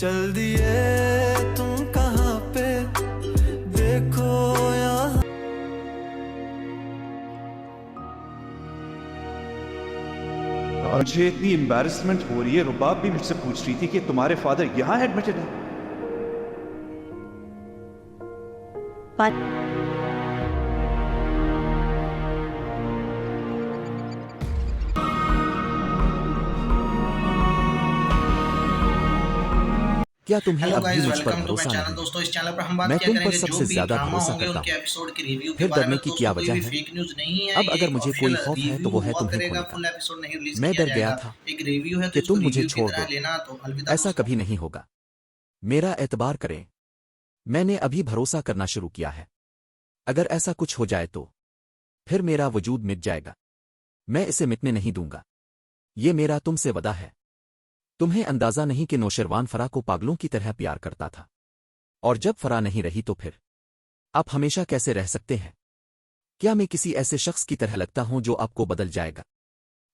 चल दिए तुम कहाँ पे देखो यहाँ। और मुझे इतनी एम्बैरेसमेंट हो रही है, रुबाब भी मुझसे पूछ रही थी कि तुम्हारे फादर यहाँ एडमिटेड है। क्या तुम्हें हेलो अब भी गाइस, मुझ पर वेलकम टू माय भरोसा चैनल। नहीं? दोस्तों, इस चैनल पर हम बात मैं किया तुम पर करेंगे जो सबसे भी ज्यादा ड्रामा भरोसा होंगे करता उनके हूँ। एपिसोड के रिव्यू के फिर बारे डरने में। की दोस्तों, क्या कोई वजह भी है? फेक न्यूज़ नहीं है, अब ये अगर एक मुझे ऑफिशियल कोई खौफ है तो रिव्यू वो है हुआ तुम्हें करेगा। खोने का। फुल एपिसोड नहीं रिलीज मैं किया डर गया जाएगा। था एक रिव्यू है तो कि इसको तुम मुझे रिव्यू की छोड़ तरह दो। लेना। तो अलविदा ऐसा दोस्तों। कभी नहीं होगा। मेरा एतबार करें, मैंने अभी भरोसा करना शुरू किया है। अगर ऐसा कुछ हो जाए तो फिर मेरा वजूद मिट जाएगा। मैं इसे मिटने नहीं दूंगा। ये मेरा तुमसे वदा है। तुम्हें अंदाजा नहीं कि नौशरवान फरा को पागलों की तरह प्यार करता था, और जब फरा नहीं रही तो फिर आप हमेशा कैसे रह सकते हैं? क्या मैं किसी ऐसे शख्स की तरह लगता हूं जो आपको बदल जाएगा?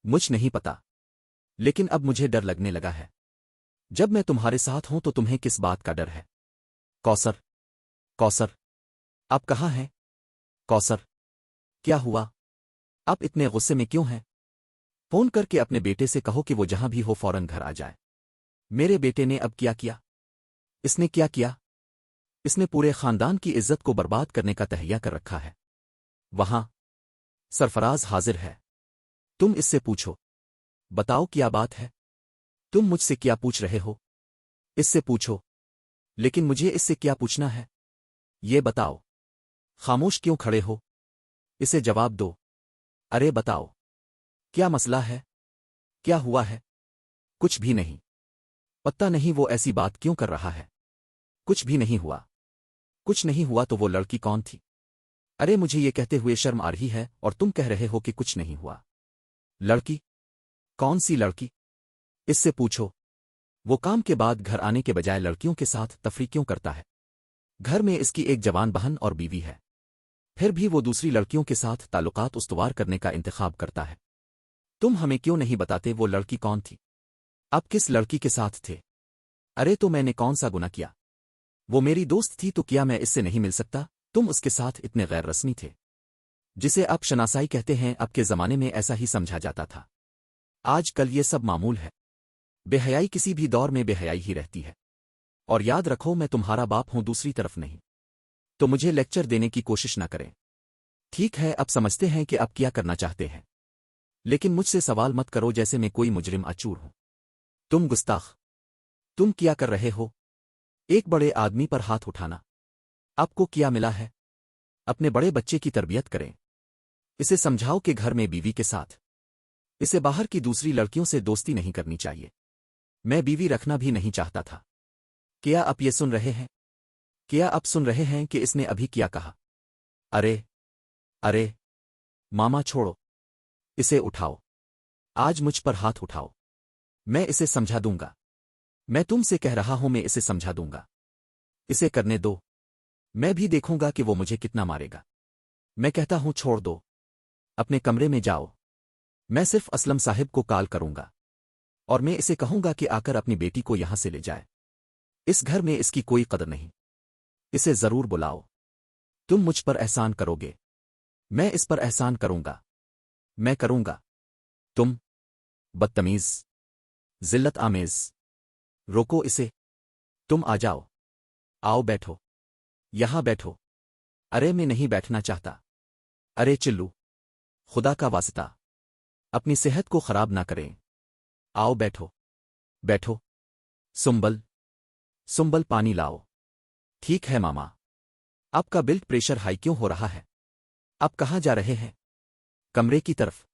मुझ नहीं पता, लेकिन अब मुझे डर लगने लगा है। जब मैं तुम्हारे साथ हूं तो तुम्हें किस बात का डर है? कौसर, कौसर, आप कहाँ हैं? कौसर, क्या हुआ? आप इतने गुस्से में क्यों हैं? फोन करके अपने बेटे से कहो कि वो जहां भी हो फौरन घर आ जाए। मेरे बेटे ने अब क्या किया? इसने क्या किया? इसने पूरे खानदान की इज्जत को बर्बाद करने का तहैया कर रखा है। वहां सरफराज हाजिर है। तुम इससे पूछो। बताओ क्या बात है? तुम मुझसे क्या पूछ रहे हो? इससे पूछो। लेकिन मुझे इससे क्या पूछना है? ये बताओ। खामोश क्यों खड़े हो? इसे जवाब दो। अरे बताओ, क्या मसला है? क्या हुआ है? कुछ भी नहीं। पता नहीं वो ऐसी बात क्यों कर रहा है। कुछ भी नहीं हुआ। कुछ नहीं हुआ तो वो लड़की कौन थी? अरे मुझे ये कहते हुए शर्म आ रही है और तुम कह रहे हो कि कुछ नहीं हुआ। लड़की? कौन सी लड़की? इससे पूछो। वो काम के बाद घर आने के बजाय लड़कियों के साथ तफरी क्यों करता है? घर में इसकी एक जवान बहन और बीवी है, फिर भी वो दूसरी लड़कियों के साथ ताल्लुकात उस्तवार करने का इंतखाब करता है। तुम हमें क्यों नहीं बताते वो लड़की कौन थी? आप किस लड़की के साथ थे? अरे तो मैंने कौन सा गुनाह किया? वो मेरी दोस्त थी तो क्या मैं इससे नहीं मिल सकता? तुम उसके साथ इतने गैर रस्मी थे, जिसे आप शनासाई कहते हैं। अब के जमाने में ऐसा ही समझा जाता था। आज कल ये सब मामूल है। बेहयाई किसी भी दौर में बेहयाई ही रहती है। और याद रखो, मैं तुम्हारा बाप हूं, दूसरी तरफ नहीं। तो मुझे लेक्चर देने की कोशिश न करें। ठीक है, अब समझते हैं कि आप क्या करना चाहते हैं, लेकिन मुझसे सवाल मत करो जैसे मैं कोई मुजरिम अचूर हूं। तुम गुस्ताख, तुम क्या कर रहे हो? एक बड़े आदमी पर हाथ उठाना। आपको क्या मिला है? अपने बड़े बच्चे की तरबियत करें। इसे समझाओ कि घर में बीवी के साथ इसे बाहर की दूसरी लड़कियों से दोस्ती नहीं करनी चाहिए। मैं बीवी रखना भी नहीं चाहता था। क्या आप ये सुन रहे हैं? क्या आप सुन रहे हैं कि इसने अभी क्या कहा? अरे अरे मामा छोड़ो, इसे उठाओ। आज मुझ पर हाथ उठाओ। मैं इसे समझा दूंगा। मैं तुमसे कह रहा हूं, मैं इसे समझा दूंगा। इसे करने दो। मैं भी देखूंगा कि वो मुझे कितना मारेगा। मैं कहता हूं छोड़ दो। अपने कमरे में जाओ। मैं सिर्फ असलम साहिब को कॉल करूंगा और मैं इसे कहूंगा कि आकर अपनी बेटी को यहां से ले जाए। इस घर में इसकी कोई कदर नहीं। इसे जरूर बुलाओ। तुम मुझ पर एहसान करोगे, मैं इस पर एहसान करूंगा। मैं करूंगा। तुम बदतमीज, जिल्लत आमेज। रोको इसे। तुम आ जाओ। आओ बैठो। यहां बैठो। अरे मैं नहीं बैठना चाहता। अरे चिल्लू, खुदा का वास्ता, अपनी सेहत को खराब ना करें। आओ बैठो। बैठो। सुंबल, सुंबल पानी लाओ। ठीक है मामा। आपका ब्लड प्रेशर हाई क्यों हो रहा है? आप कहाँ जा रहे हैं? कमरे की तरफ।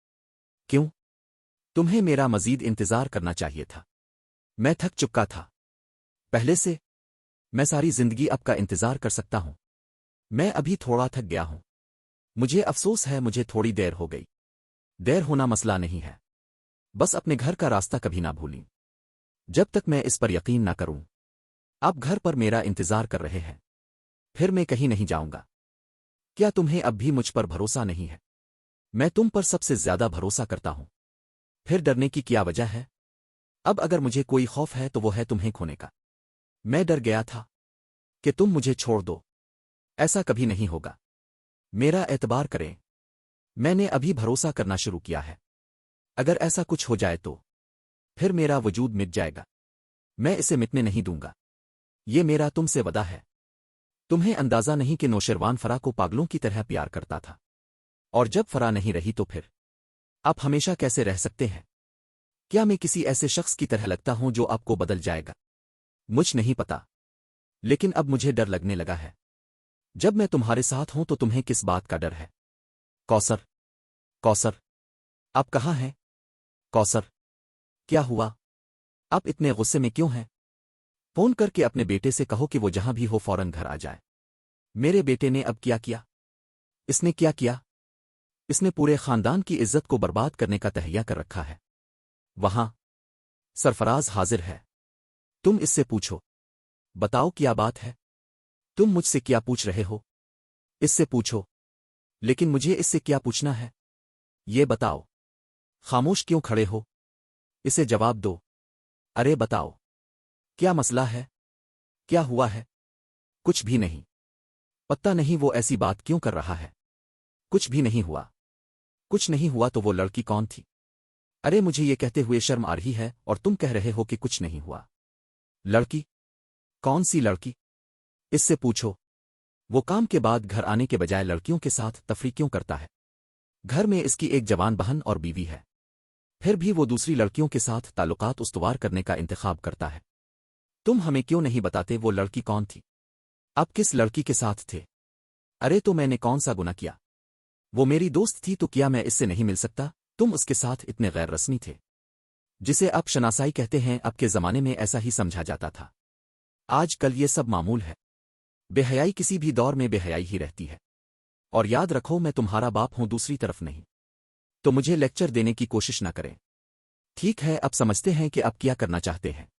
क्यों? तुम्हें मेरा मजीद इंतजार करना चाहिए था। मैं थक चुका था पहले से। मैं सारी जिंदगी आपका इंतजार कर सकता हूं। मैं अभी थोड़ा थक गया हूं। मुझे अफसोस है, मुझे थोड़ी देर हो गई। देर होना मसला नहीं है, बस अपने घर का रास्ता कभी ना भूलें। जब तक मैं इस पर यकीन ना करूं, आप घर पर मेरा इंतजार कर रहे हैं, फिर मैं कहीं नहीं जाऊंगा। क्या तुम्हें अब भी मुझ पर भरोसा नहीं है? मैं तुम पर सबसे ज्यादा भरोसा करता हूं। फिर डरने की क्या वजह है? अब अगर मुझे कोई खौफ है तो वो है तुम्हें खोने का। मैं डर गया था कि तुम मुझे छोड़ दो। ऐसा कभी नहीं होगा। मेरा एतबार करें, मैंने अभी भरोसा करना शुरू किया है। अगर ऐसा कुछ हो जाए तो फिर मेरा वजूद मिट जाएगा। मैं इसे मिटने नहीं दूंगा। ये मेरा तुमसे वदा है। तुम्हें अंदाजा नहीं कि नौशरवान फरा को पागलों की तरह प्यार करता था, और जब फरा नहीं रही तो फिर आप हमेशा कैसे रह सकते हैं? क्या मैं किसी ऐसे शख्स की तरह लगता हूं जो आपको बदल जाएगा? मुझ नहीं पता, लेकिन अब मुझे डर लगने लगा है। जब मैं तुम्हारे साथ हूं तो तुम्हें किस बात का डर है? कौसर, कौसर, आप कहाँ हैं? कौसर, क्या हुआ? आप इतने गुस्से में क्यों हैं? फोन करके अपने बेटे से कहो कि वो जहां भी हो फौरन घर आ जाए। मेरे बेटे ने अब क्या किया? इसने क्या किया? इसने पूरे खानदान की इज्जत को बर्बाद करने का तहैया कर रखा है। वहां सरफराज हाजिर है। तुम इससे पूछो। बताओ क्या बात है? तुम मुझसे क्या पूछ रहे हो? इससे पूछो। लेकिन मुझे इससे क्या पूछना है? ये बताओ। खामोश क्यों खड़े हो? इसे जवाब दो। अरे बताओ, क्या मसला है? क्या हुआ है? कुछ भी नहीं। पता नहीं वो ऐसी बात क्यों कर रहा है। कुछ भी नहीं हुआ। कुछ नहीं हुआ तो वो लड़की कौन थी? अरे मुझे ये कहते हुए शर्म आ रही है और तुम कह रहे हो कि कुछ नहीं हुआ। लड़की? कौन सी लड़की? इससे पूछो। वो काम के बाद घर आने के बजाय लड़कियों के साथ तफरीह क्यों करता है? घर में इसकी एक जवान बहन और बीवी है, फिर भी वो दूसरी लड़कियों के साथ ताल्लुकात उस्तवार करने का इंतखाब करता है। तुम हमें क्यों नहीं बताते वो लड़की कौन थी? अब किस लड़की के साथ थे? अरे तो मैंने कौन सा गुनाह किया? वो मेरी दोस्त थी तो क्या मैं इससे नहीं मिल सकता? तुम उसके साथ इतने गैर रस्मी थे, जिसे आप शनासाई कहते हैं। अब के जमाने में ऐसा ही समझा जाता था। आज कल ये सब मामूल है। बेहयाई किसी भी दौर में बेहयाई ही रहती है। और याद रखो, मैं तुम्हारा बाप हूं, दूसरी तरफ नहीं। तो मुझे लेक्चर देने की कोशिश न करें। ठीक है, अब समझते हैं कि आप क्या करना चाहते हैं,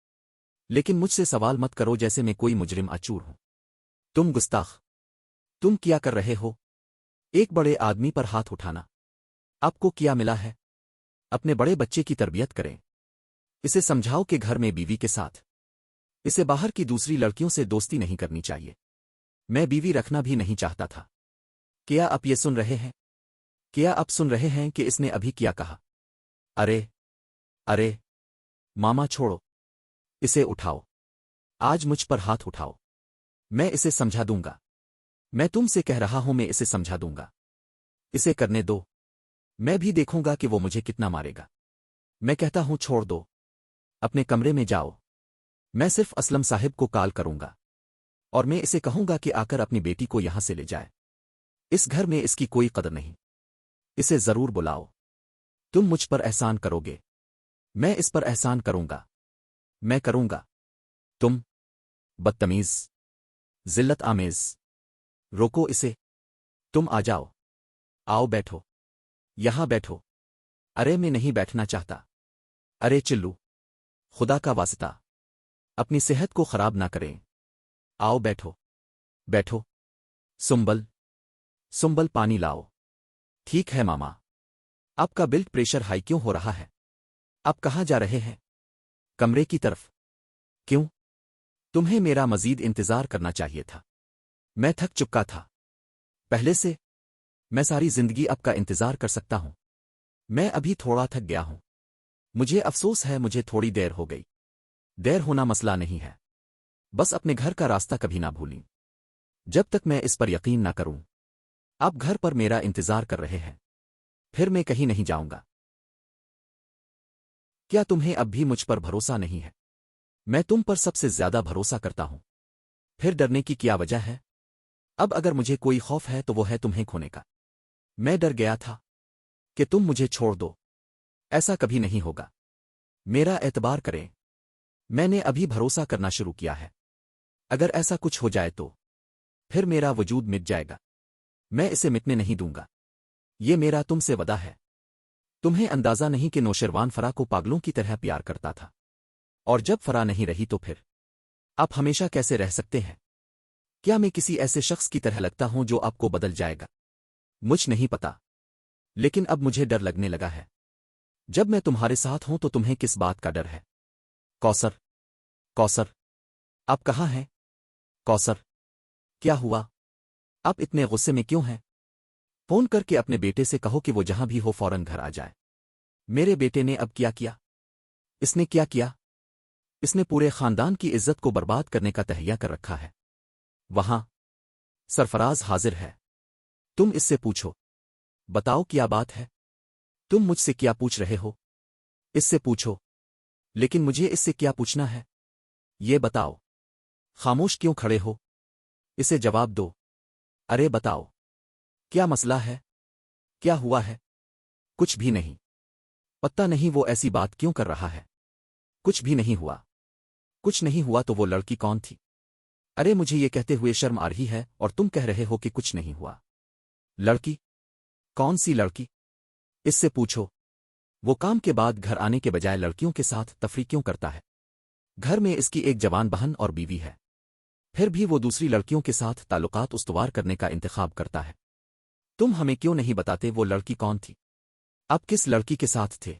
लेकिन मुझसे सवाल मत करो जैसे मैं कोई मुजरिम अचूर हूं। तुम गुस्ताख, तुम क्या कर रहे हो? एक बड़े आदमी पर हाथ उठाना। आपको क्या मिला है? अपने बड़े बच्चे की तरबियत करें। इसे समझाओ कि घर में बीवी के साथ इसे बाहर की दूसरी लड़कियों से दोस्ती नहीं करनी चाहिए। मैं बीवी रखना भी नहीं चाहता था। क्या आप ये सुन रहे हैं? क्या आप सुन रहे हैं कि इसने अभी क्या कहा? अरे अरे मामा छोड़ो, इसे उठाओ। आज मुझ पर हाथ उठाओ। मैं इसे समझा दूंगा। मैं तुमसे कह रहा हूं, मैं इसे समझा दूंगा। इसे करने दो। मैं भी देखूंगा कि वो मुझे कितना मारेगा। मैं कहता हूं छोड़ दो। अपने कमरे में जाओ। मैं सिर्फ असलम साहिब को कॉल करूंगा और मैं इसे कहूंगा कि आकर अपनी बेटी को यहां से ले जाए। इस घर में इसकी कोई कदर नहीं। इसे जरूर बुलाओ। तुम मुझ पर एहसान करोगे, मैं इस पर एहसान करूंगा। मैं करूंगा। तुम बदतमीज, जिल्लत आमेज। रोको इसे। तुम आ जाओ। आओ बैठो। यहां बैठो। अरे मैं नहीं बैठना चाहता। अरे चिल्लू, खुदा का वास्ता, अपनी सेहत को खराब ना करें। आओ बैठो। बैठो। सुंबल, सुंबल पानी लाओ। ठीक है मामा। आपका ब्लड प्रेशर हाई क्यों हो रहा है? आप कहाँ जा रहे हैं? कमरे की तरफ। क्यों? तुम्हें मेरा मजीद इंतजार करना चाहिए था। मैं थक चुका था पहले से। मैं सारी जिंदगी आपका इंतजार कर सकता हूं। मैं अभी थोड़ा थक गया हूं। मुझे अफसोस है, मुझे थोड़ी देर हो गई। देर होना मसला नहीं है, बस अपने घर का रास्ता कभी ना भूलें। जब तक मैं इस पर यकीन ना करूं, आप घर पर मेरा इंतजार कर रहे हैं, फिर मैं कहीं नहीं जाऊंगा। क्या तुम्हें अब भी मुझ पर भरोसा नहीं है? मैं तुम पर सबसे ज्यादा भरोसा करता हूं। फिर डरने की क्या वजह है? अब अगर मुझे कोई खौफ है तो वो है तुम्हें खोने का। मैं डर गया था कि तुम मुझे छोड़ दो। ऐसा कभी नहीं होगा। मेरा एतबार करें, मैंने अभी भरोसा करना शुरू किया है। अगर ऐसा कुछ हो जाए तो फिर मेरा वजूद मिट जाएगा। मैं इसे मिटने नहीं दूंगा। ये मेरा तुमसे वदा है। तुम्हें अंदाजा नहीं कि नौशरवान फरा को पागलों की तरह प्यार करता था, और जब फरा नहीं रही तो फिर आप हमेशा कैसे रह सकते हैं? क्या मैं किसी ऐसे शख्स की तरह लगता हूं जो आपको बदल जाएगा? मुझ नहीं पता, लेकिन अब मुझे डर लगने लगा है। जब मैं तुम्हारे साथ हूं तो तुम्हें किस बात का डर है? कौसर, कौसर, आप कहाँ हैं? कौसर, क्या हुआ? आप इतने गुस्से में क्यों हैं? फोन करके अपने बेटे से कहो कि वो जहां भी हो फौरन घर आ जाए। मेरे बेटे ने अब क्या किया? इसने क्या किया? इसने पूरे खानदान की इज्जत को बर्बाद करने का तहैया कर रखा है। वहां सरफराज हाजिर है। तुम इससे पूछो। बताओ क्या बात है? तुम मुझसे क्या पूछ रहे हो? इससे पूछो। लेकिन मुझे इससे क्या पूछना है? ये बताओ। खामोश क्यों खड़े हो? इसे जवाब दो। अरे बताओ, क्या मसला है? क्या हुआ है? कुछ भी नहीं। पता नहीं वो ऐसी बात क्यों कर रहा है। कुछ भी नहीं हुआ। कुछ नहीं हुआ तो वो लड़की कौन थी? अरे मुझे ये कहते हुए शर्म आ रही है और तुम कह रहे हो कि कुछ नहीं हुआ। लड़की? कौन सी लड़की? इससे पूछो। वो काम के बाद घर आने के बजाय लड़कियों के साथ तफरी क्यों करता है? घर में इसकी एक जवान बहन और बीवी है, फिर भी वो दूसरी लड़कियों के साथ ताल्लुकात उस्तवार करने का इंतखाब करता है। तुम हमें क्यों नहीं बताते वो लड़की कौन थी? आप किस लड़की के साथ थे?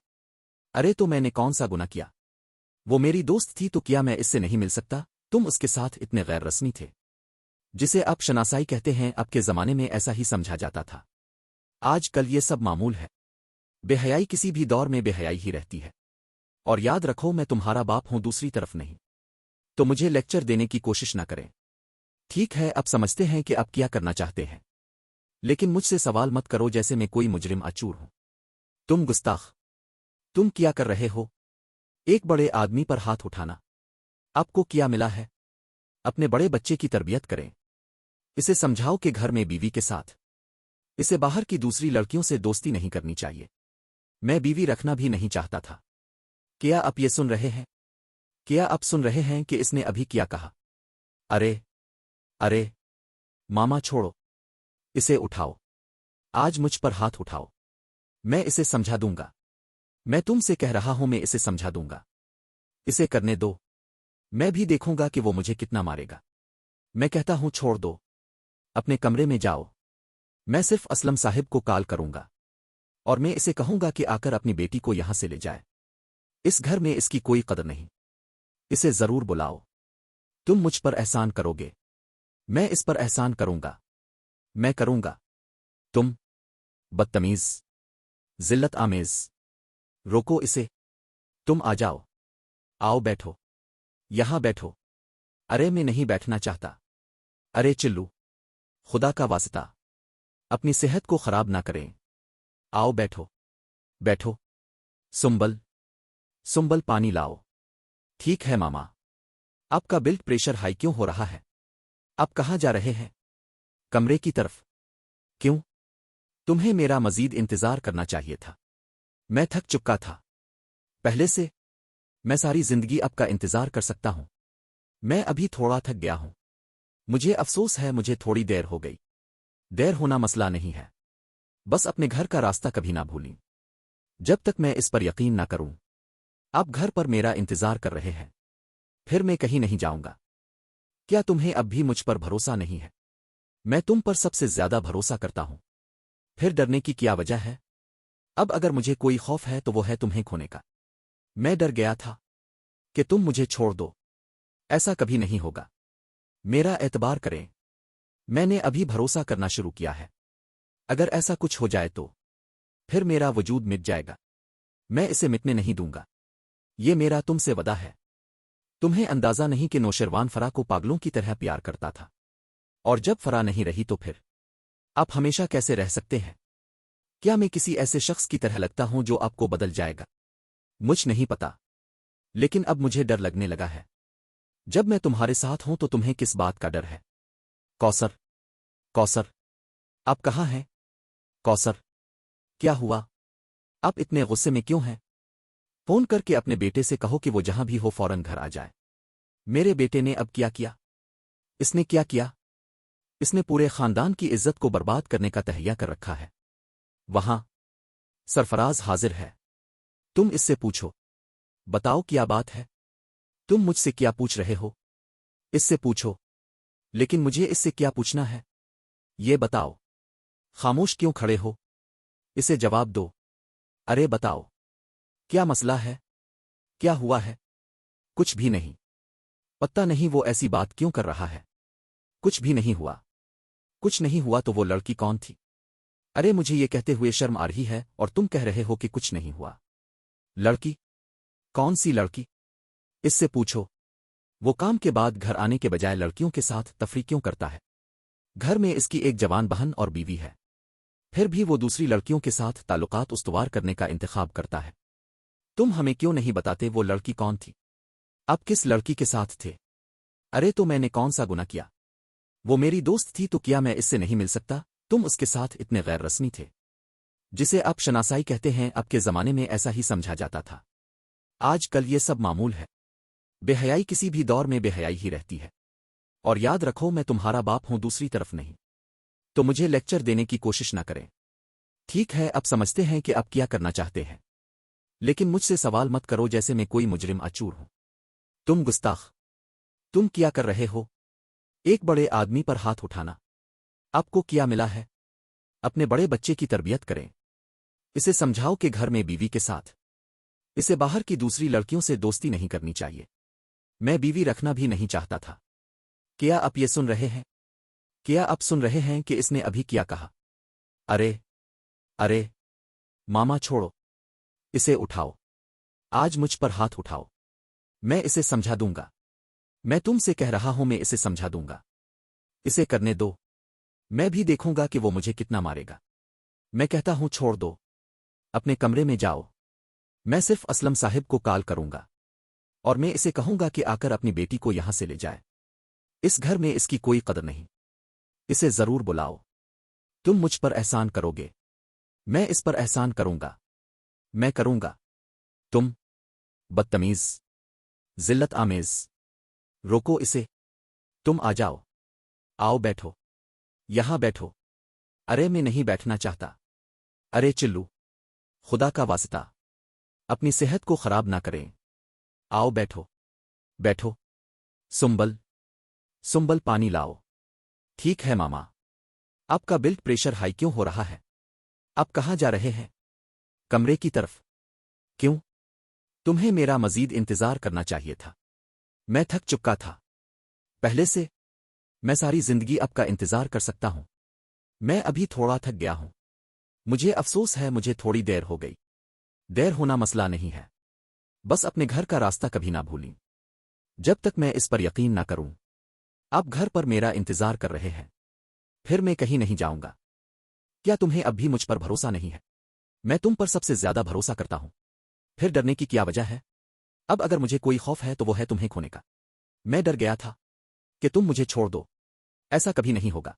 अरे तो मैंने कौन सा गुनाह किया? वो मेरी दोस्त थी तो क्या मैं इससे नहीं मिल सकता? तुम उसके साथ इतने गैर रस्मी थे, जिसे आप शनासाई कहते हैं। अब के ज़माने में ऐसा ही समझा जाता था। आज कल ये सब मामूल है। बेहयाई किसी भी दौर में बेहयाई ही रहती है। और याद रखो, मैं तुम्हारा बाप हूं, दूसरी तरफ नहीं। तो मुझे लेक्चर देने की कोशिश न करें। ठीक है, अब समझते हैं कि आप क्या करना चाहते हैं, लेकिन मुझसे सवाल मत करो जैसे मैं कोई मुजरिम अचूर हूं। तुम गुस्ताख, तुम क्या कर रहे हो? एक बड़े आदमी पर हाथ उठाना। आपको क्या मिला है? अपने बड़े बच्चे की तरबियत करें। इसे समझाओ कि घर में बीवी के साथ इसे बाहर की दूसरी लड़कियों से दोस्ती नहीं करनी चाहिए। मैं बीवी रखना भी नहीं चाहता था। क्या आप ये सुन रहे हैं? क्या आप सुन रहे हैं कि इसने अभी क्या कहा? अरे अरे मामा छोड़ो, इसे उठाओ। आज मुझ पर हाथ उठाओ, मैं इसे समझा दूंगा। मैं तुमसे कह रहा हूं, मैं इसे समझा दूंगा। इसे करने दो, मैं भी देखूंगा कि वो मुझे कितना मारेगा। मैं कहता हूं छोड़ दो, अपने कमरे में जाओ। मैं सिर्फ असलम साहिब को कॉल करूंगा और मैं इसे कहूंगा कि आकर अपनी बेटी को यहां से ले जाए। इस घर में इसकी कोई कदर नहीं। इसे जरूर बुलाओ। तुम मुझ पर एहसान करोगे, मैं इस पर एहसान करूंगा। मैं करूंगा। तुम बदतमीज, जिल्लत आमेज। रोको इसे। तुम आ जाओ। आओ बैठो, यहां बैठो। अरे मैं नहीं बैठना चाहता। अरे चिल्लू, खुदा का वास्ता, अपनी सेहत को खराब ना करें। आओ बैठो, बैठो। सुंबल, सुंबल पानी लाओ। ठीक है मामा। आपका ब्लड प्रेशर हाई क्यों हो रहा है? आप कहाँ जा रहे हैं? कमरे की तरफ। क्यों? तुम्हें मेरा मजीद इंतजार करना चाहिए था। मैं थक चुका था पहले से। मैं सारी जिंदगी आपका इंतजार कर सकता हूं। मैं अभी थोड़ा थक गया हूं। मुझे अफसोस है, मुझे थोड़ी देर हो गई। देर होना मसला नहीं है, बस अपने घर का रास्ता कभी ना भूलें। जब तक मैं इस पर यकीन ना करूं आप घर पर मेरा इंतजार कर रहे हैं, फिर मैं कहीं नहीं जाऊंगा। क्या तुम्हें अब भी मुझ पर भरोसा नहीं है? मैं तुम पर सबसे ज्यादा भरोसा करता हूं, फिर डरने की क्या वजह है? अब अगर मुझे कोई खौफ है तो वो है तुम्हें खोने का। मैं डर गया था कि तुम मुझे छोड़ दो। ऐसा कभी नहीं होगा। मेरा एतबार करें, मैंने अभी भरोसा करना शुरू किया है। अगर ऐसा कुछ हो जाए तो फिर मेरा वजूद मिट जाएगा। मैं इसे मिटने नहीं दूंगा। ये मेरा तुमसे वदा है। तुम्हें अंदाजा नहीं कि नौशरवान फरा को पागलों की तरह प्यार करता था, और जब फरा नहीं रही तो फिर आप हमेशा कैसे रह सकते हैं? क्या मैं किसी ऐसे शख्स की तरह लगता हूं जो आपको बदल जाएगा? मुझ नहीं पता, लेकिन अब मुझे डर लगने लगा है। जब मैं तुम्हारे साथ हूं तो तुम्हें किस बात का डर है? कौसर, कौसर, आप कहाँ हैं? कौसर, क्या हुआ? आप इतने गुस्से में क्यों हैं? फोन करके अपने बेटे से कहो कि वो जहां भी हो फौरन घर आ जाए। मेरे बेटे ने अब क्या किया? इसने क्या किया? इसने पूरे खानदान की इज्जत को बर्बाद करने का तहैया कर रखा है। वहां सरफराज हाजिर है। तुम इससे पूछो। बताओ क्या बात है? तुम मुझसे क्या पूछ रहे हो? इससे पूछो। लेकिन मुझे इससे क्या पूछना है? ये बताओ। खामोश क्यों खड़े हो? इसे जवाब दो। अरे बताओ, क्या मसला है? क्या हुआ है? कुछ भी नहीं। پتہ نہیں وہ ایسی بات کیوں کر رہا ہے۔ کچھ بھی نہیں ہوا۔ کچھ نہیں ہوا تو وہ لڑکی کون تھی؟ ارے مجھے یہ کہتے ہوئے شرم آ رہی ہے اور تم کہہ رہے ہو کہ کچھ نہیں ہوا۔ لڑکی؟ کون سی لڑکی؟ اس سے پوچھو۔ وہ کام کے بعد گھر آنے کے بجائے لڑکیوں کے ساتھ تفریح کیوں کرتا ہے؟ گھر میں اس کی ایک جوان بہن اور بیوی ہے، پھر بھی وہ دوسری لڑکیوں کے ساتھ تعلقات استوار کرنے کا انتخاب کرتا ہے۔ تم ہمیں کیوں نہیں بتاتے وہ لڑکی کون تھی؟ اب کس لڑکی کے ساتھ تھے؟ ارے تو میں نے کون سا گناہ کیا؟ وہ میری دوست تھی تو کیا میں اس سے نہیں مل سکتا؟ تم اس کے ساتھ اتنے غیر رسمی تھے، جسے اب شناسائی کہتے ہیں۔ اب کے زمانے میں ایسا ہی سمجھا جاتا تھا، آج کل یہ سب معمول ہے۔ بے حیائی کسی بھی دور میں بے حیائی ہی رہتی ہے، اور یاد رکھو میں تمہارا باپ ہوں، دوسری طرف نہیں، تو مجھے لیکچر دینے کی کوشش نہ کریں۔ ٹھیک ہے، اب سمجھتے ہیں کہ اب کیا کرنا چاہتے ہیں، لیکن مجھ سے سوال مت کرو جیسے میں کوئی مجرم اچور ہوں۔ تم گستاخ، تم کیا کر رہے ہو؟ ایک بڑے آدمی پر ہاتھ اٹھانا۔ آپ کو کیا ملا ہے؟ اپنے بڑے بچے کی تربیت کریں، اسے سمجھاؤ کہ گھر میں بیوی کے ساتھ اسے باہر کی دوسری لڑکیوں سے دوستی نہیں کرنی چاہیے۔ میں بیوی رکھنا بھی نہیں چاہتا تھا۔ کیا آپ یہ سن رہے ہیں؟ کیا آپ سن رہے ہیں کہ اس نے ابھی کیا کہا؟ ارے ارے ماما چھوڑو، اسے اٹھاؤ، آج مجھ پر ہاتھ اٹھاؤ، میں اسے سمجھا دوں گا۔ میں تم سے کہہ رہا ہوں، میں اسے سمجھا دوں گا، اسے کرنے دو، میں بھی دیکھوں گا کہ وہ مجھے کتنا مارے گا۔ میں کہتا ہوں چھوڑ دو، اپنے کمرے میں جاؤ، میں صرف اسلم صاحب کو کال کروں گا اور میں اسے کہوں گا کہ آ کر اپنی بیٹی کو یہاں سے لے جائے۔ اس گھر میں اس کی کوئی قدر نہیں، اسے ضرور بلاؤ۔ تم مجھ پر احسان کرو گے، میں اس پر احسان کروں گا، میں کروں گا۔ تم بدتمیز، ذلت آمیز، روکو اسے۔ تم آ جاؤ، آؤ بیٹھو، یہاں بیٹھو۔ ارے میں نہیں بیٹھنا چاہتا۔ ارے چلو، خدا کا واسطہ، اپنی صحت کو خراب نہ کریں۔ آؤ بیٹھو، بیٹھو۔ سنبل، سنبل پانی لاؤ۔ ٹھیک ہے ماما۔ آپ کا بلڈ پریشر ہائی کیوں ہو رہا ہے؟ آپ کہاں جا رہے ہیں؟ کمرے کی طرف۔ کیوں؟ تمہیں میرا مزید انتظار کرنا چاہیے تھا، میں تھک چکا تھا پہلے سے۔ میں ساری زندگی آپ کا انتظار کر سکتا ہوں، میں ابھی تھوڑا تھک گیا ہوں، مجھے افسوس ہے مجھے تھوڑی دیر ہو گئی۔ دیر ہونا مسئلہ نہیں ہے، بس اپنے گھر کا راستہ کبھی نہ بھولیں۔ جب تک میں اس پر یقین نہ کروں، آپ گھر پر میرا انتظار کر رہے ہیں، پھر میں کہیں نہیں جاؤں گا۔ کیا تمہیں اب بھی مجھ پر بھروسہ نہیں ہے؟ میں تم پر سب سے زیادہ بھروسہ کرتا ہوں، پھر ڈرنے کی کیا وجہ ہے؟ اب اگر مجھے کوئی خوف ہے تو وہ ہے تمہیں کھونے کا۔ میں ڈر گیا تھا کہ تم مجھے چھوڑ دو، ایسا کبھی نہیں ہوگا۔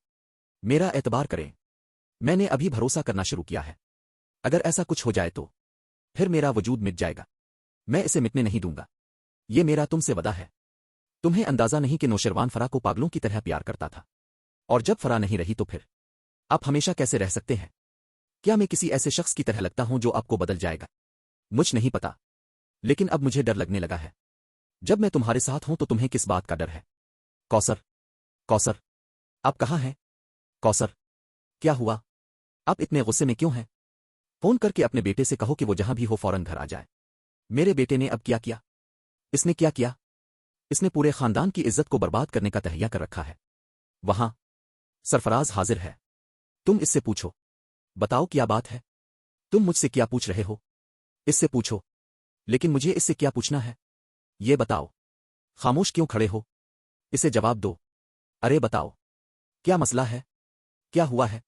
میرا اعتبار کریں، میں نے ابھی بھروسہ کرنا شروع کیا ہے۔ اگر ایسا کچھ ہو جائے تو پھر میرا وجود مٹ جائے گا، میں اسے مٹنے نہیں دوں گا۔ یہ میرا تم سے وعدہ ہے۔ تمہیں اندازہ نہیں کہ نوشروان فرا کو پاگلوں کی طرح پیار کرتا تھا، اور جب فرا نہیں رہی تو پھر آپ ہمیشہ کیسے رہ سکتے ہیں؟ کیا میں کسی ایسے شخص کی طرح لگتا ہوں جو آپ کو بدل جائے گا؟ مجھ نہیں پتا، لیکن اب مجھے ڈر لگنے لگا ہے۔ جب میں تمہارے ساتھ ہوں تو تمہیں کس بات کا ڈر ہے؟ کوثر، کوثر، آپ کہاں ہیں؟ کوثر، کیا ہوا؟ آپ اتنے غصے میں کیوں ہیں؟ فون کر کے اپنے بیٹے سے کہو کہ وہ جہاں بھی ہو فوراً گھر آ جائے۔ میرے بیٹے نے اب کیا کیا؟ اس نے کیا کیا؟ اس نے پورے خاندان کی عزت کو برباد کرنے کا تہیہ کر رکھا ہے۔ وہاں سرفراز حاضر ہے، تم اس سے پوچھو۔ بتاؤ کیا بات ہے؟ تم مجھ سے کیا پوچھ رہے ہو؟ اس سے پوچھو۔ لیکن مجھے اس سے کیا پوچھنا ہے؟ یہ بتاؤ۔ خاموش کیوں کھڑے ہو؟ اسے جواب دو۔ ارے بتاؤ، کیا مسئلہ ہے؟ کیا ہوا ہے؟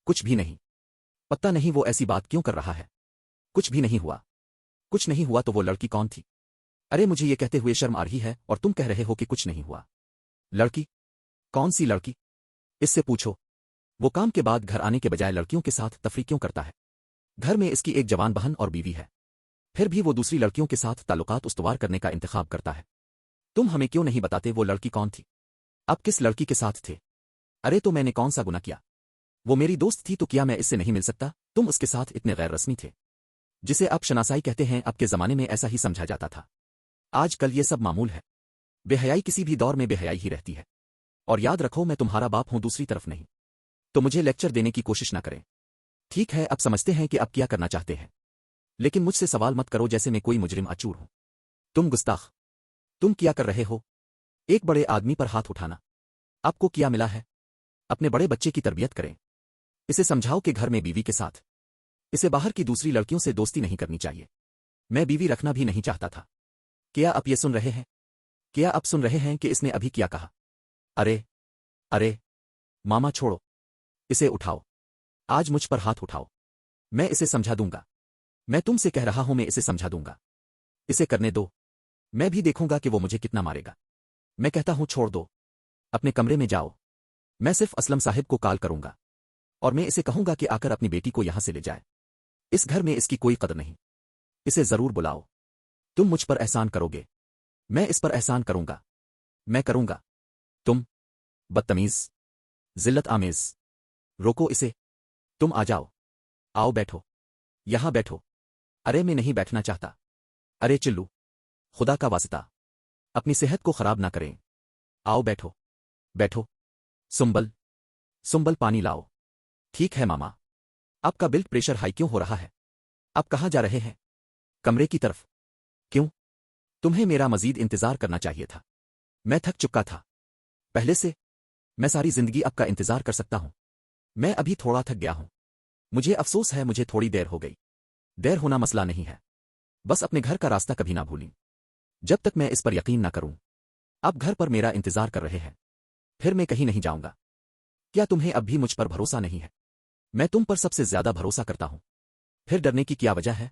کچھ بھی نہیں۔ پتہ نہیں وہ ایسی بات کیوں کر رہا ہے؟ کچھ بھی نہیں ہوا۔ کچھ نہیں ہوا تو وہ لڑکی کون تھی؟ ارے مجھے یہ کہتے ہوئے شرم آ رہی ہے اور تم کہہ رہے ہو کہ کچھ نہیں ہوا۔ لڑکی؟ کون سی لڑکی؟ اس سے پوچھو۔ وہ کام کے بعد گھر آنے کے بجائے لڑکیوں کے ساتھ تفریح کیوں کرتا ہے؟ گھر میں اس کی ایک جوان بہن اور بیوی ہے، پھر بھی وہ دوسری لڑکیوں کے ساتھ تعلقات استوار کرنے کا انتخاب کرتا ہے۔ تم ہمیں کیوں نہیں بتاتے وہ لڑکی کون تھی؟ اب کس لڑکی کے ساتھ تھے؟ ارے تو میں نے کون سا گناہ کیا؟ وہ میری دوست تھی تو کیا میں اس سے نہیں مل سکتا؟ تم اس کے ساتھ اتنے غیر رسمی تھے، جسے آپ شناسائی کہتے ہیں۔ اب کے زمانے میں ایسا ہی سمجھا جاتا تھا، آج کل یہ سب معمول ہے۔ بے حیائی کسی بھی دور میں بے حیائی ہی رہتی ہے، اور یاد رکھو میں تمہارا باپ ہوں، دوسری طرف نہیں، تو مجھے لیکچر دینے کی کوشش نہ کریں۔ ٹھیک ہے، اب سمجھتے ہیں کہ اب کیا کرنا چاہتے ہیں، لیکن مجھ سے سوال مت کرو جیسے میں کوئی مجرم اچور ہوں۔ تم گستاخ، تم کیا کر رہے ہو؟ ایک बड़े आदमी पर हाथ उठाना। आपको क्या मिला है? अपने बड़े बच्चे की तरबियत करें। इसे समझाओ कि घर में बीवी के साथ इसे बाहर की दूसरी लड़कियों से दोस्ती नहीं करनी चाहिए। मैं बीवी रखना भी नहीं चाहता था। क्या आप ये सुन रहे हैं? क्या आप सुन रहे हैं कि इसने अभी क्या कहा? अरे अरे मामा छोड़ो, इसे उठाओ। आज मुझ पर हाथ उठाओ। मैं इसे समझा दूंगा। मैं तुमसे कह रहा हूं, मैं इसे समझा दूंगा। इसे करने दो। मैं भी देखूंगा कि वो मुझे कितना मारेगा। मैं कहता हूं छोड़ दो, अपने कमरे में जाओ। मैं सिर्फ असलम साहिब को कॉल करूंगा और मैं इसे कहूंगा कि आकर अपनी बेटी को यहां से ले जाए। इस घर में इसकी कोई कदर नहीं। इसे जरूर बुलाओ। तुम मुझ पर एहसान करोगे, मैं इस पर एहसान करूंगा। मैं करूंगा। तुम बदतमीज, जिल्लत आमेज। रोको इसे। तुम आ जाओ। आओ बैठो, यहां बैठो। अरे मैं नहीं बैठना चाहता। अरे चिल्लू, खुदा का वास्ता, अपनी सेहत को खराब ना करें। आओ बैठो, बैठो। सुंबल, सुंबल पानी लाओ। ठीक है मामा। आपका ब्लड प्रेशर हाई क्यों हो रहा है? आप कहाँ जा रहे हैं? कमरे की तरफ। क्यों? तुम्हें मेरा मजीद इंतजार करना चाहिए था। मैं थक चुका था पहले से। मैं सारी जिंदगी आपका इंतजार कर सकता हूं। मैं अभी थोड़ा थक गया हूं। मुझे अफसोस है, मुझे थोड़ी देर हो गई। देर होना मसला नहीं है, बस अपने घर का रास्ता कभी ना भूलें। जब तक मैं इस पर यकीन ना करूं, आप घर पर मेरा इंतजार कर रहे हैं, फिर मैं कहीं नहीं जाऊंगा। क्या तुम्हें अब भी मुझ पर भरोसा नहीं है? मैं तुम पर सबसे ज्यादा भरोसा करता हूं। फिर डरने की क्या वजह है?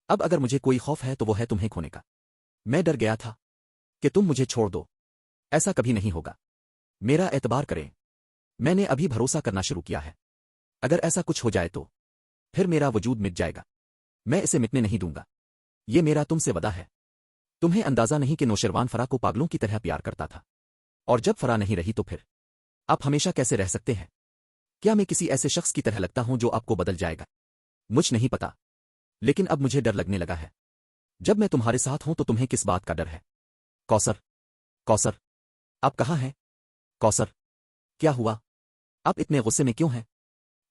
अब अगर मुझे कोई खौफ है तो वो है तुम्हें खोने का। मैं डर गया था कि तुम मुझे छोड़ दो। ऐसा कभी नहीं होगा। मेरा एतबार करें, मैंने अभी भरोसा करना शुरू किया है। अगर ऐसा कुछ हो जाए तो फिर मेरा वजूद मिट जाएगा। मैं इसे मिटने नहीं दूंगा। ये मेरा तुमसे वादा है। तुम्हें अंदाजा नहीं कि नौशरवान फरा को पागलों की तरह प्यार करता था, और जब फरा नहीं रही तो फिर आप हमेशा कैसे रह सकते हैं? क्या मैं किसी ऐसे शख्स की तरह लगता हूं जो आपको बदल जाएगा? मुझ नहीं पता, लेकिन अब मुझे डर लगने लगा है। जब मैं तुम्हारे साथ हूं तो तुम्हें किस बात का डर है? कौसर, कौसर, आप कहाँ हैं? कौसर, क्या हुआ? आप इतने गुस्से में क्यों हैं?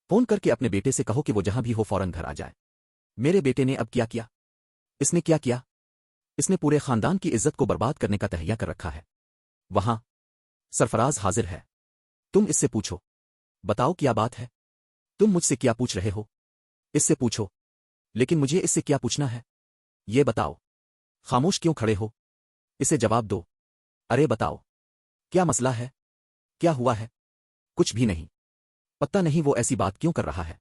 फोन करके अपने बेटे से कहो कि वो जहां भी हो फौरन घर आ जाए। मेरे बेटे ने अब क्या किया? इसने क्या किया? इसने पूरे खानदान की इज्जत को बर्बाद करने का तहैया कर रखा है। वहां सरफराज हाजिर है, तुम इससे पूछो। बताओ क्या बात है? तुम मुझसे क्या पूछ रहे हो? इससे पूछो। लेकिन मुझे इससे क्या पूछना है? ये बताओ। खामोश क्यों खड़े हो? इसे जवाब दो। अरे बताओ, क्या मसला है? क्या हुआ है? कुछ भी नहीं। पता नहीं वो ऐसी बात क्यों कर रहा है।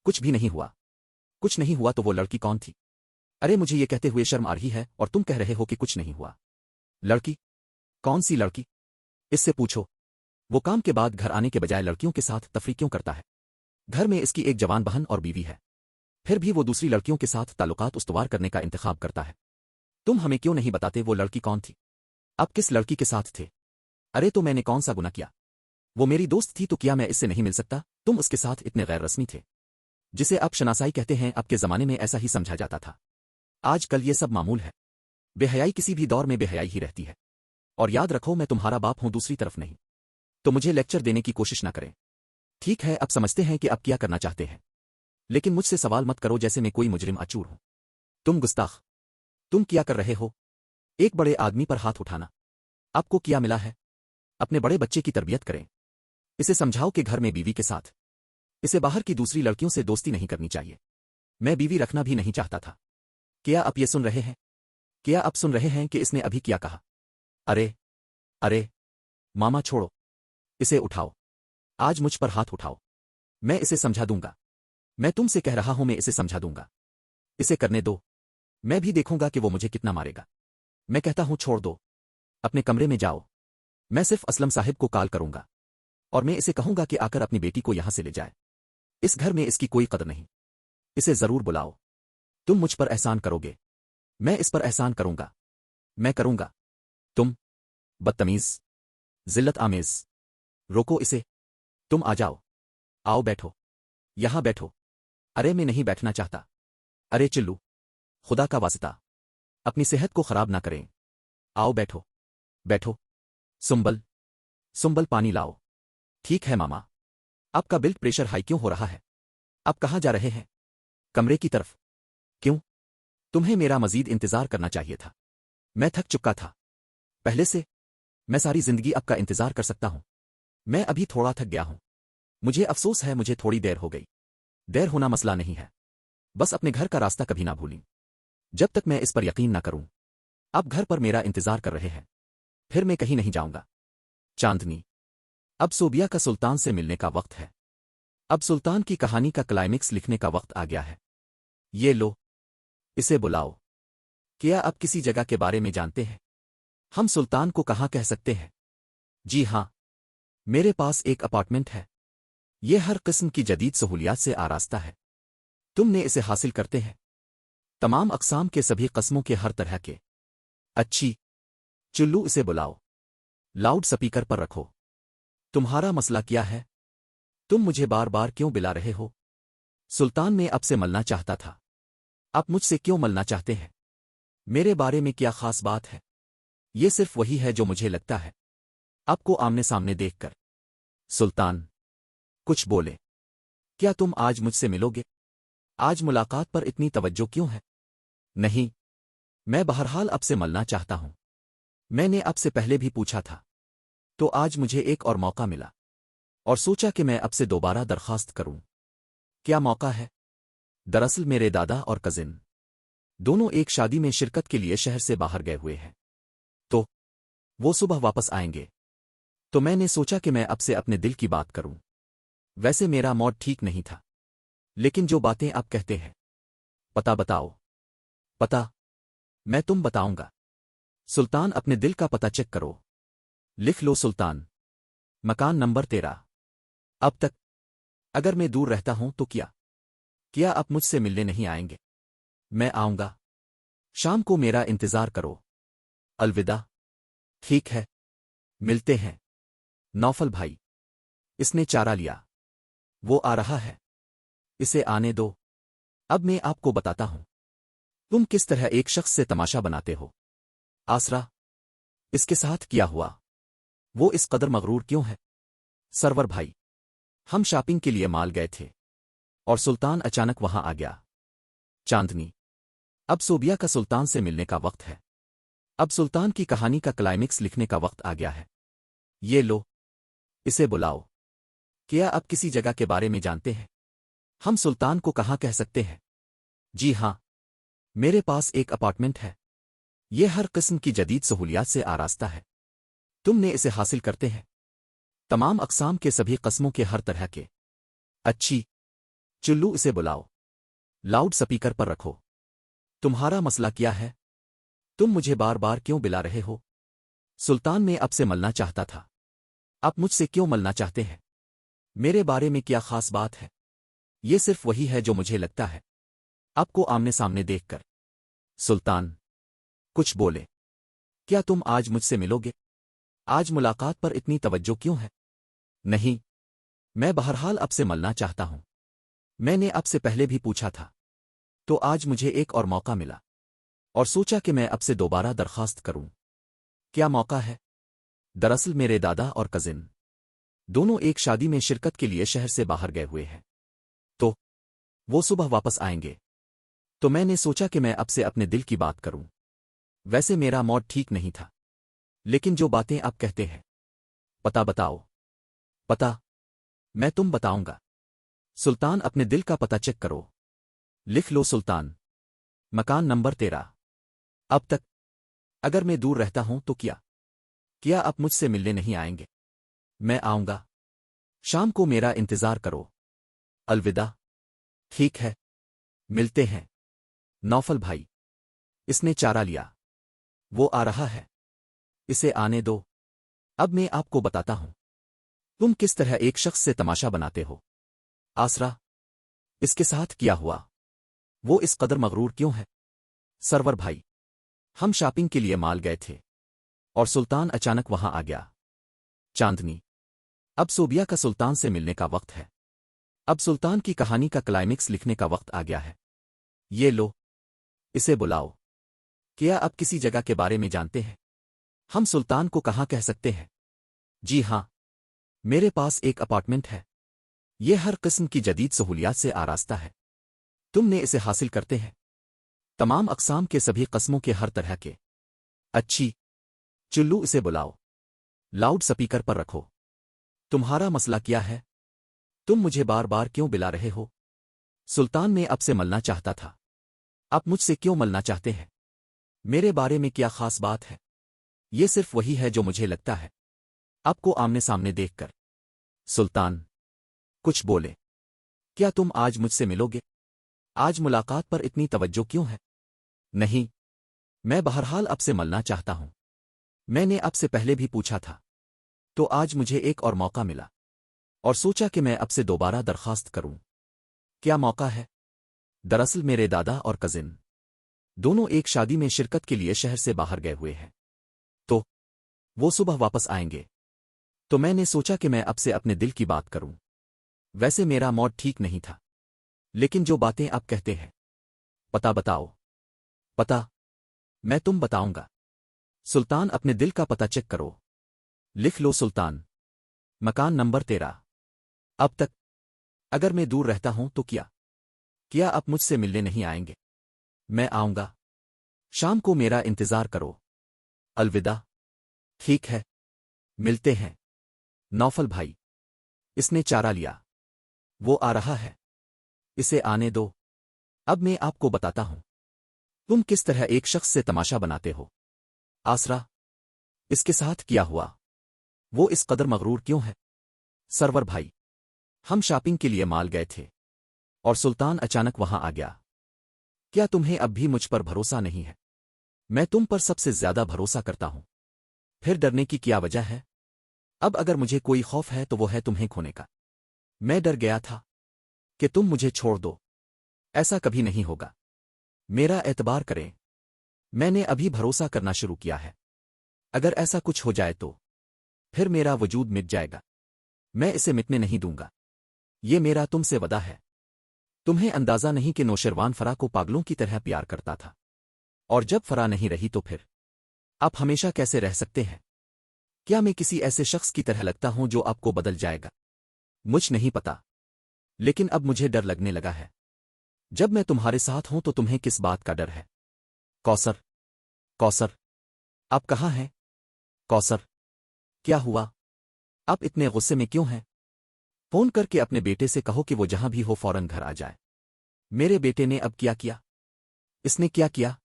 कुछ भी नहीं हुआ। कुछ नहीं हुआ तो वो लड़की कौन थी? अरे मुझे ये कहते हुए शर्म आ रही है और तुम कह रहे हो कि कुछ नहीं हुआ। लड़की? कौन सी लड़की? इससे पूछो। वो काम के बाद घर आने के बजाय लड़कियों के साथ तफरी क्यों करता है? घर में इसकी एक जवान बहन और बीवी है, फिर भी वो दूसरी लड़कियों के साथ ताल्लुकात उस्तवार करने का इंतखाब करता है। तुम हमें क्यों नहीं बताते वो लड़की कौन थी? आप किस लड़की के साथ थे? अरे तो मैंने कौन सा गुनाह किया? वो मेरी दोस्त थी तो क्या मैं इससे नहीं मिल सकता? तुम उसके साथ इतने गैर रस्मी थे, जिसे आप शनासाई कहते हैं। अब के जमाने में ऐसा ही समझा जाता था। आज कल ये सब मामूल है। बेहयाई किसी भी दौर में बेहयाई ही रहती है। और याद रखो, मैं तुम्हारा बाप हूं, दूसरी तरफ नहीं। तो मुझे लेक्चर देने की कोशिश ना करें। ठीक है, अब समझते हैं कि आप क्या करना चाहते हैं, लेकिन मुझसे सवाल मत करो जैसे मैं कोई मुजरिम अचूर हूं। तुम गुस्ताख, तुम क्या कर रहे हो? एक बड़े आदमी पर हाथ उठाना। आपको क्या मिला है? अपने बड़े बच्चे की तरबियत करें। इसे समझाओ कि घर में बीवी के साथ इसे बाहर की दूसरी लड़कियों से दोस्ती नहीं करनी चाहिए। मैं बीवी रखना भी नहीं चाहता था। क्या आप ये सुन रहे हैं? क्या आप सुन रहे हैं कि इसने अभी क्या कहा? अरे अरे मामा छोड़ो, इसे उठाओ। आज मुझ पर हाथ उठाओ। मैं इसे समझा दूंगा। मैं तुमसे कह रहा हूं, मैं इसे समझा दूंगा। इसे करने दो। मैं भी देखूंगा कि वो मुझे कितना मारेगा। मैं कहता हूं छोड़ दो, अपने कमरे में जाओ। मैं सिर्फ असलम साहिब को कॉल करूंगा और मैं इसे कहूंगा कि आकर अपनी बेटी को यहां से ले जाए। इस घर में इसकी कोई कदर नहीं। इसे जरूर बुलाओ। तुम मुझ पर एहसान करोगे, मैं इस पर एहसान करूंगा। मैं करूंगा। तुम बदतमीज, जिल्लत आमेज। रोको इसे। तुम आ जाओ। आओ बैठो, यहां बैठो। अरे मैं नहीं बैठना चाहता। अरे चिल्लू, खुदा का वास्ता, अपनी सेहत को खराब ना करें। आओ बैठो, बैठो। सुंबल, सुंबल पानी लाओ। ठीक है मामा। आपका ब्लड प्रेशर हाई क्यों हो रहा है? आप कहाँ जा रहे हैं? कमरे की तरफ। क्यों? तुम्हें मेरा मजीद इंतजार करना चाहिए था। मैं थक चुका था पहले से। میں ساری زندگی اب کا انتظار کر سکتا ہوں۔ میں ابھی تھوڑا تھک گیا ہوں۔ مجھے افسوس ہے مجھے تھوڑی دیر ہو گئی۔ دیر ہونا مسئلہ نہیں ہے، بس اپنے گھر کا راستہ کبھی نہ بھولیں۔ جب تک میں اس پر یقین نہ کروں، اب گھر پر میرا انتظار کر رہے ہیں، پھر میں کہیں نہیں جاؤں گا۔ چاندنی۔ اب صوبیہ کا سلطان سے ملنے کا وقت ہے۔ اب سلطان کی کہانی کا کلائمیکس لکھنے کا وقت آ گیا ہے۔ یہ لو، اسے بلاؤ۔ کیا اب کسی جگہ کے بارے میں جانتے ہیں؟ ہم سلطان کو کہاں کہہ سکتے ہیں؟ جی ہاں، میرے پاس ایک اپارٹمنٹ ہے۔ یہ ہر قسم کی جدید سہولیات سے آراستہ ہے۔ تم نے اسے حاصل کرتے ہیں، تمام اقسام کے سبھی قسموں کے ہر طرح کے۔ اچھی، چلو اسے بلاؤ۔ لاؤڈ سپیکر پر رکھو۔ تمہارا مسئلہ کیا ہے؟ تم مجھے بار بار کیوں بلا رہے ہو؟ سلطان میں اب سے ملنا چاہتا تھا۔ اب مجھ سے کیوں ملنا چاہتے ہیں؟ میرے بارے میں کیا خاص بات ہے؟ یہ صرف وہی ہے جو مجھے لگتا ہے۔ آپ کو آمنے سامنے دیکھ کر۔ سلطان کچھ بولے۔ کیا تم آج مجھ سے ملو گے؟ آج ملاقات پر اتنی توجہ کیوں ہے؟ نہیں، میں بہرحال اب سے ملنا چاہتا ہوں۔ میں نے اب سے پہلے بھی پوچھا تھا، تو آج مجھے ایک اور موقع ملا، اور سوچا کہ میں اب سے دوبارہ درخواست کروں۔ کیا موقع ہے؟ دراصل میرے دادا اور کزن دونوں ایک شادی میں شرکت کے لیے شہر سے باہر گئے ہوئے ہیں، تو وہ صبح واپس آئیں گے۔ تو میں نے سوچا کہ میں اب سے اپنے دل کی بات کروں۔ ویسے میرا موڈ ٹھیک نہیں تھا، لیکن جو باتیں آپ کہتے ہیں، پتہ بتاؤ۔ پتہ میں تم بتاؤں گا۔ سلطان اپنے دل کا پتہ چیک کرو۔ لکھ لو سلطان، مکان نمبر 13۔ اب تک اگر میں دور رہتا ہوں تو کیا آپ مجھ سے ملنے نہیں آئیں گے؟ میں آؤں گا۔ شام کو میرا انتظار کرو۔ الوداع۔ ٹھیک ہے، ملتے ہیں۔ نوفل بھائی، اس نے چارہ لیا، وہ آ رہا ہے، اسے آنے دو۔ اب میں آپ کو بتاتا ہوں تم کس طرح ایک شخص سے تماشا بناتے ہو۔ آسرا، اس کے ساتھ کیا ہوا؟ وہ اس قدر مغرور کیوں ہے؟ سرور بھائی، ہم شاپنگ کے لیے مال گئے تھے، اور سلطان اچانک وہاں آ گیا۔ چاندنی۔ اب صوبیہ کا سلطان سے ملنے کا وقت ہے۔ اب سلطان کی کہانی کا کلائمیکس لکھنے کا وقت آ گیا ہے۔ یہ لو، اسے بلاؤ۔ کیا آپ کسی جگہ کے بارے میں جانتے ہیں؟ ہم سلطان کو کہاں کہہ سکتے ہیں؟ جی ہاں، میرے پاس ایک اپارٹمنٹ ہے۔ یہ ہر قسم کی جدید سہولیات سے آراستہ ہے۔ تم نے اسے حاصل کرتے ہیں، تمام اقسام کے سبھی قسموں کے ہر طرح کے۔ اچھی، چلو اسے بلاؤ۔ لاؤڈ سپیکر پر رکھو۔ تمہارا مسئلہ کیا ہے؟ تم مجھے بار بار کیوں بلا رہے ہو؟ سلطان میں اب سے ملنا چاہتا تھا۔ آپ مجھ سے کیوں ملنا چاہتے ہیں؟ میرے بارے میں کیا خاص بات ہے؟ یہ صرف وہی ہے جو مجھے لگتا ہے۔ آپ کو آمنے سامنے دیکھ کر۔ سلطان کچھ بولے۔ کیا تم آج مجھ سے ملو گے؟ آج ملاقات پر اتنی توجہ کیوں ہے؟ نہیں، میں بہرحال اب سے ملنا چاہتا ہوں۔ میں نے اب سے پہلے بھی پوچھا تھا، تو آج مجھے ایک اور موقع ملا، اور سوچا کہ میں اب سے دوبارہ درخواست کروں۔ کیا موقع ہے؟ دراصل میرے دادا اور کزن دونوں ایک شادی میں شرکت کے لیے شہر سے باہر گئے ہوئے ہیں، تو وہ صبح واپس آئیں گے۔ تو میں نے سوچا کہ میں اب سے اپنے دل کی بات کروں۔ ویسے میرا موڈ ٹھیک نہیں تھا، لیکن جو باتیں آپ کہتے ہیں، پتہ بتاؤ۔ پتہ میں تم بتاؤں گا۔ سلطان اپنے دل کا پتہ چیک کرو۔ لکھ لو سلطان، مکان نمبر 13۔ اب تک اگر میں دور رہتا ہوں تو کیا آپ مجھ سے ملنے نہیں آئیں گے؟ میں آؤں گا۔ شام کو میرا انتظار کرو۔ الوداع۔ ٹھیک ہے، ملتے ہیں۔ نوفل بھائی، اس نے چارہ لیا، وہ آ رہا ہے، اسے آنے دو۔ اب میں آپ کو بتاتا ہوں تم کس طرح ایک شخص سے تماشا بناتے ہو۔ آسرا، اس کے ساتھ کیا ہوا؟ وہ اس قدر مغرور کیوں ہے؟ سرور بھائی، ہم شاپنگ کے لیے مال گئے تھے، اور سلطان اچانک وہاں آ گیا۔ چاندنی۔ اب صوبیہ کا سلطان سے ملنے کا وقت ہے۔ اب سلطان کی کہانی کا کلائمیکس لکھنے کا وقت آ گیا ہے۔ یہ لو، اسے بلاؤ۔ کیا آپ کسی جگہ کے بارے میں جانتے ہیں؟ ہم سلطان کو کہاں کہہ سکتے ہیں؟ جی ہاں، میرے پاس ایک اپارٹمنٹ ہے۔ یہ ہر قسم کی جدید سہولیات سے آراستہ ہے۔ تم نے اسے حاصل کرتے ہیں، تمام اقسام کے سبھی قسموں کے ہر طرح کے۔ اچھی، چلو اسے بلاؤ۔ लाउड स्पीकर पर रखो। तुम्हारा मसला क्या है? तुम मुझे बार बार क्यों बुला रहे हो? सुल्तान मैं आपसे मिलना चाहता था। आप मुझसे क्यों मिलना चाहते हैं? मेरे बारे में क्या खास बात है? ये सिर्फ वही है जो मुझे लगता है आपको आमने सामने देखकर। सुल्तान कुछ बोले। क्या तुम आज मुझसे मिलोगे? आज मुलाकात पर इतनी तवज्जो क्यों है? नहीं, मैं बहरहाल आपसे मिलना चाहता हूं। मैंने आपसे पहले भी पूछा था, तो आज मुझे एक और मौका मिला और सोचा कि मैं आपसे दोबारा दरखास्त करूं। क्या मौका है? दरअसल मेरे दादा और कजिन दोनों एक शादी में शिरकत के लिए शहर से बाहर गए हुए हैं, तो वो सुबह वापस आएंगे। तो मैंने सोचा कि मैं आपसे अपने दिल की बात करूं। वैसे मेरा मूड ठीक नहीं था, लेकिन जो बातें आप कहते हैं। पता बताओ। पता मैं तुम बताऊंगा। सुल्तान अपने दिल का पता चेक करो। लिख लो सुल्तान। मकान नंबर 13। अब तक अगर मैं दूर रहता हूं तो क्या आप मुझसे मिलने नहीं आएंगे? मैं आऊंगा। शाम को मेरा इंतजार करो। अलविदा। ठीक है, मिलते हैं। नौफल भाई। इसने चारा लिया। वो आ रहा है। इसे आने दो। अब मैं आपको बताता हूं तुम किस तरह एक शख्स से तमाशा बनाते हो। आसरा, इसके साथ क्या हुआ? वो इस कदर मगरूर क्यों है? सरवर भाई, हम शॉपिंग के लिए माल गए थे और सुल्तान अचानक वहां आ गया। क्या तुम्हें अब भी मुझ पर भरोसा नहीं है? मैं तुम पर सबसे ज्यादा भरोसा करता हूं। फिर डरने की क्या वजह है? अब अगर मुझे कोई खौफ है तो वो है तुम्हें खोने का। मैं डर गया था कि तुम मुझे छोड़ दो। ऐसा कभी नहीं होगा। मेरा एतबार करें। मैंने अभी भरोसा करना शुरू किया है। अगर ऐसा कुछ हो जाए तो फिर मेरा वजूद मिट जाएगा। मैं इसे मिटने नहीं दूंगा। ये मेरा तुमसे वदा है। तुम्हें अंदाजा नहीं कि नौशरवान फरा को पागलों की तरह प्यार करता था, और जब फरा नहीं रही तो फिर आप हमेशा कैसे रह सकते हैं? क्या मैं किसी ऐसे शख्स की तरह लगता हूं जो आपको बदल जाएगा? मुझ नहीं पता, लेकिन अब मुझे डर लगने लगा है। जब मैं तुम्हारे साथ हूं तो तुम्हें किस बात का डर है? कौसर, कौसर, आप कहाँ हैं? कौसर, क्या हुआ? आप इतने गुस्से में क्यों हैं? फोन करके अपने बेटे से कहो कि वो जहां भी हो फौरन घर आ जाए। मेरे बेटे ने अब क्या किया? इसने क्या किया?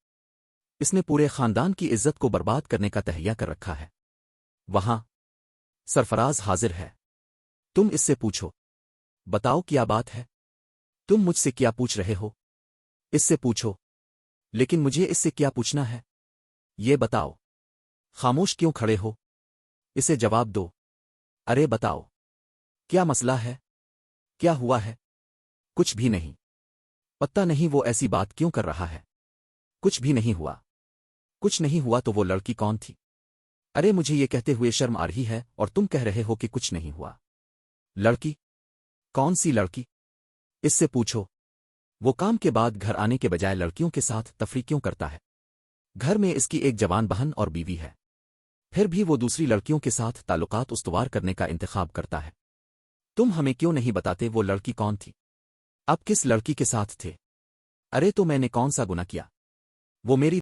इसने पूरे खानदान की इज्जत को बर्बाद करने का तहैया कर रखा है। वहां सरफराज हाजिर है। तुम इससे पूछो। बताओ क्या बात है? तुम मुझसे क्या पूछ रहे हो? इससे पूछो। लेकिन मुझे इससे क्या पूछना है? ये बताओ। खामोश क्यों खड़े हो? इसे जवाब दो। अरे बताओ, क्या मसला है? क्या हुआ है? कुछ भी नहीं। पता नहीं वो ऐसी बात क्यों कर रहा है। कुछ भी नहीं हुआ। कुछ नहीं हुआ तो वो लड़की कौन थी? अरे मुझे ये कहते हुए शर्म आ रही है और तुम कह रहे हो कि कुछ नहीं हुआ। लड़की? कौन सी लड़की? इससे पूछो। वो काम के बाद घर आने के बजाय लड़कियों के साथ तफरी क्यों करता है? घर में इसकी एक जवान बहन और बीवी है, फिर भी वो दूसरी लड़कियों के साथ ताल्लुकात उस्तवार करने का इंतखाब करता है। तुम हमें क्यों नहीं बताते वो लड़की कौन थी? आप किस लड़की के साथ थे? अरे तो मैंने कौन सा गुनाह किया? वो मेरी